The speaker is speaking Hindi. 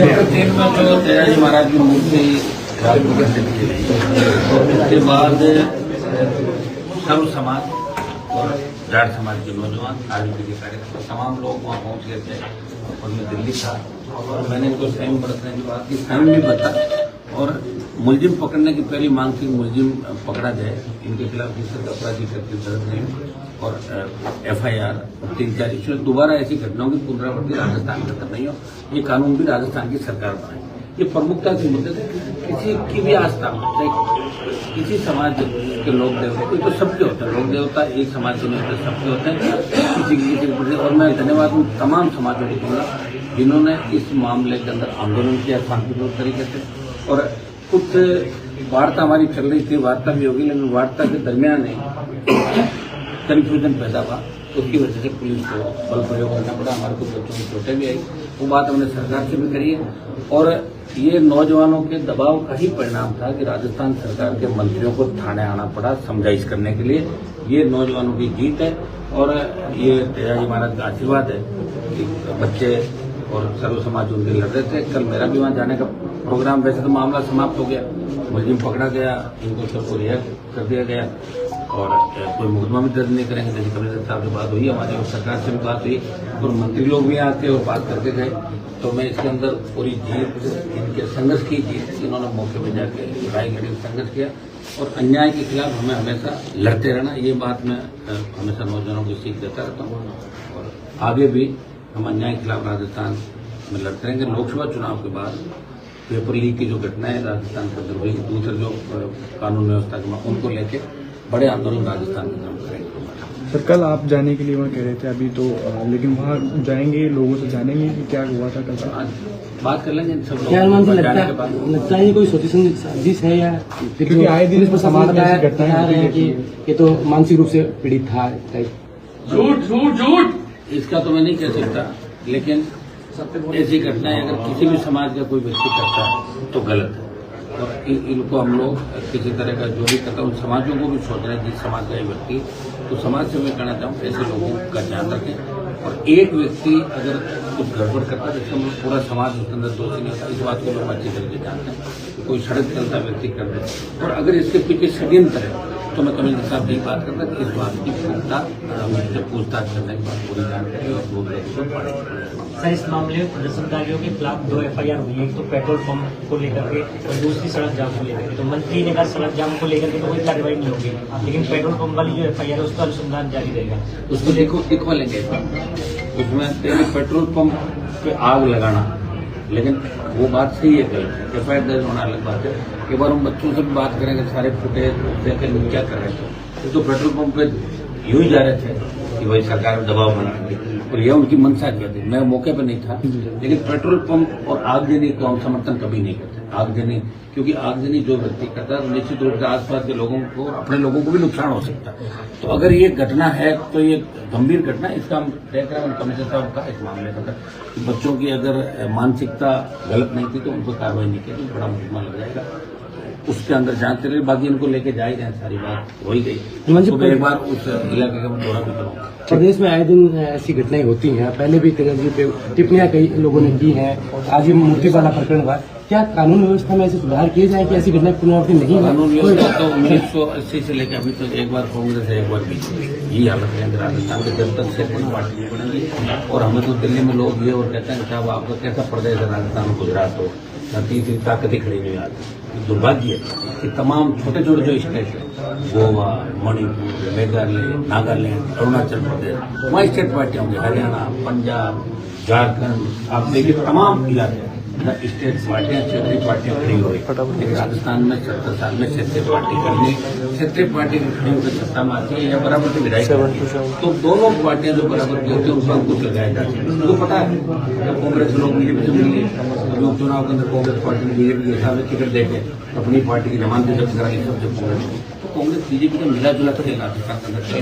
सेक्टर 3 में जो दयाजी महाराज की मूर्ति प्रतिष्ठित की गई, उसके बाद सर्व समाज और जाट समाज के नौजवान राजनीति के कार्यकर्ता तमाम लोग वहाँ पहुँच गए थे। और मैं दिल्ली था और मैंने इनको संयम बरतने की बात की, संयम भी बता और मुलजिम पकड़ने की पहली मांग थी, मुलजिम पकड़ा जाए, इनके खिलाफ जिस तरह अपराधी करके दर्ज नहीं और FIR 3-4 इश्यू दोबारा ऐसी घटनाओं की पुनरावृत्ति राजस्थान में खत्म नहीं हो, ये कानून भी राजस्थान की सरकार बनाए। ये प्रमुखता से मुद्दे थे। किसी की भी आस्था किसी समाज के लोग देवता, कोई तो सबके होते हैं, लोग देवता एक समाज के नहीं होते, सबके होते हैं किसी के प्रति। और मैं धन्यवाद हूँ तमाम समाजों को दूंगा जिन्होंने इस मामले के अंदर आंदोलन किया शांतिपूर्ण तरीके से। और कुछ वार्ता हमारी चल रही थी, वार्ता भी होगी, लेकिन वार्ता के दरमियान कन्फ्यूजन पैदा हुआ, उसकी वजह से पुलिस को बल प्रयोग करना पड़ा, हमारे कुछ बच्चों की चोटें भी आई। वो बात हमने सरकार से भी करी है और ये नौजवानों के दबाव का ही परिणाम था कि राजस्थान सरकार के मंत्रियों को थाने आना पड़ा समझाइश करने के लिए। ये नौजवानों की जीत है और ये दयाजी महाराज का आशीर्वाद है कि बच्चे और सर्व समाज उनके लड़ रहे थे। कल मेरा भी वहाँ जाने का प्रोग्राम, वैसे तो मामला समाप्त हो गया, मुलजिम पकड़ा गया, इनको सबको रिहा कर दिया गया और कोई मुकदमा भी दर्ज नहीं करेंगे। जैसे कमिश्नर साहब से बात हुई हमारी और सरकार से भी बात हुई और मंत्री लोग भी आते और बात करके गए। तो मैं इसके अंदर पूरी जीत, इनके संघर्ष की जीत, इन्होंने मौके पर जाके लड़ाई लड़ी, संघर्ष किया और अन्याय के खिलाफ हमें हमेशा लड़ते रहना, ये बात मैं हमेशा नौजवानों को सीख देता रहता हूँ और आगे भी हम अन्याय के खिलाफ राजस्थान में लड़ते रहेंगे। लोकसभा चुनाव के बाद पेपर लीक की जो घटनाएं राजस्थान के अंदर हुई, दूसरे जो कानून व्यवस्था के उनको लेके बड़े आंदोलन राजस्थान में काम करेंगे। सर कल आप जाने के लिए वहाँ कह रहे थे अभी तो, लेकिन वहाँ जाएंगे, लोगों से जानेंगे कि क्या हुआ था कल? आज बात कर लेंगे सब क्या अनुमान से लोग। लगता है कोई सोची समझी साजिश है या क्योंकि आए दिन पर समाज में ऐसी घटनाएं होती हैं कि ये तो मानसिक रूप से पीड़ित था टाइप? झूठ इसका तो मैं नहीं कह सकता, लेकिन ऐसी घटनाएं अगर किसी भी समाज का कोई व्यक्ति करता है तो गलत है और इनको हम लोग किसी तरह का जो भी करता है उन समाजों को भी सोच रहे हैं जिस समाज का ये व्यक्ति, तो समाज से मैं कहना चाहूँ ऐसे लोगों का ध्यान रखें। और एक व्यक्ति अगर कुछ गड़बड़ करता है तो पूरा समाज उसके अंदर दोषी नहीं होता, इस बात को लोग अच्छी तरह से जानते हैं। कोई सड़क चलता व्यक्ति कर दे और अगर इसके पीछे षड्यंत्र है तो मैं कमिश्नर साहब यही बात करता कि इस बात की पूछताछ करने के बाद पूरी जानकारी और दो लोगों को सर, इस मामले में प्रदर्शनकारियों के खिलाफ 2 FIR हुई है, एक तो पेट्रोल पंप को लेकर के और दूसरी सड़क जाम को लेकर के। तो मंत्री ने कहा सड़क जाम को लेकर के तो कोई कार्रवाई नहीं होगी, लेकिन पेट्रोल पंप वाली जो FIR है उसका अनुसंधान जारी रहेगा। उसको दिखवा लेंगे। उसमें पेट्रोल पंप पे आग लगाना, लेकिन वो बात सही है, गलत FIR दर्ज होना अलग बात है। एक बार हम बच्चों से भी बात करेंगे, सारे फुटेज देखे लोग क्या कर रहे थे, तो पेट्रोल पंप पे यूं ही जा रहे थे कि भाई सरकार में दबाव बनाएंगे और यह उनकी मंशा क्या थी। मैं मौके पर नहीं था, लेकिन पेट्रोल पंप और आगजनी को हम समर्थन कभी नहीं करते। आगजनी, क्योंकि आगजनी जो व्यक्ति करता है तो निश्चित रूप से आसपास के लोगों को, अपने लोगों को भी नुकसान हो सकता है। तो अगर ये घटना है तो ये गंभीर घटना, इसका हम देख रहे हैं कमिश्नर साहब का इस मामले का कि बच्चों की अगर मानसिकता गलत नहीं थी तो उनको कार्रवाई नहीं की तो बड़ा मुकदमा लग जाएगा। उसके अंदर जांच चल रही, बाकी इनको लेके जा ही रहे, सारी बात हो ही गई। तो एक बार उस इलाके का दौरा भी करूँगा। प्रदेश में आए दिन ऐसी घटनाएं होती हैं, पहले भी तेजस्वी पे टिप्पणियां कई लोगों ने की हैं, आज ये मूर्ति वाला प्रकरण हुआ। क्या कानून व्यवस्था में ऐसे सुधार किए जाए कि ऐसी घटनाएं पुनरावृत्ति नहीं हो? कानून व्यवस्था तो 1980 से लेकर अभी तक एक बार कांग्रेस है, एक बार बीजेपी, यही हालत है राजस्थान के। जब तक से कोई पार्टी नहीं बनेगी और हमें तो दिल्ली में लोग ये और कहते हैं साहब आपका कैसा प्रदेश है राजस्थान, गुजरात हो, तीसरी ताकत ही खड़ी नहीं आती। दुर्भाग्य है कि तमाम छोटे छोटे जो स्टेट है, गोवा, मणिपुर, मेघालय, नागालैंड, अरुणाचल प्रदेश, वहाँ स्टेट पार्टियां होंगी, हरियाणा, पंजाब, झारखंड, आप देखिए तमाम इलाके स्टेट पार्टियां, क्षेत्रीय पार्टियां खड़ी हो रही। लेकिन राजस्थान में 70 साल में क्षेत्रीय पार्टी करनी, क्षेत्रीय पार्टी की खड़ी होकर सत्ता में आती है या बराबर की विधायक, तो दोनों पार्टियां जो बराबर की होती है उनको अंकुश लगाया जाता है। उनको पता है जब कांग्रेस लोग बीजेपी से मिले, अभी उपचुनाव के अंदर कांग्रेस पार्टी ने बीजेपी के हिसाब से टिकट देके अपनी पार्टी की जमानत जब्त कराई, सबसे कांग्रेस बीजेपी का मिला जुला खेल राजस्थान के अंदर।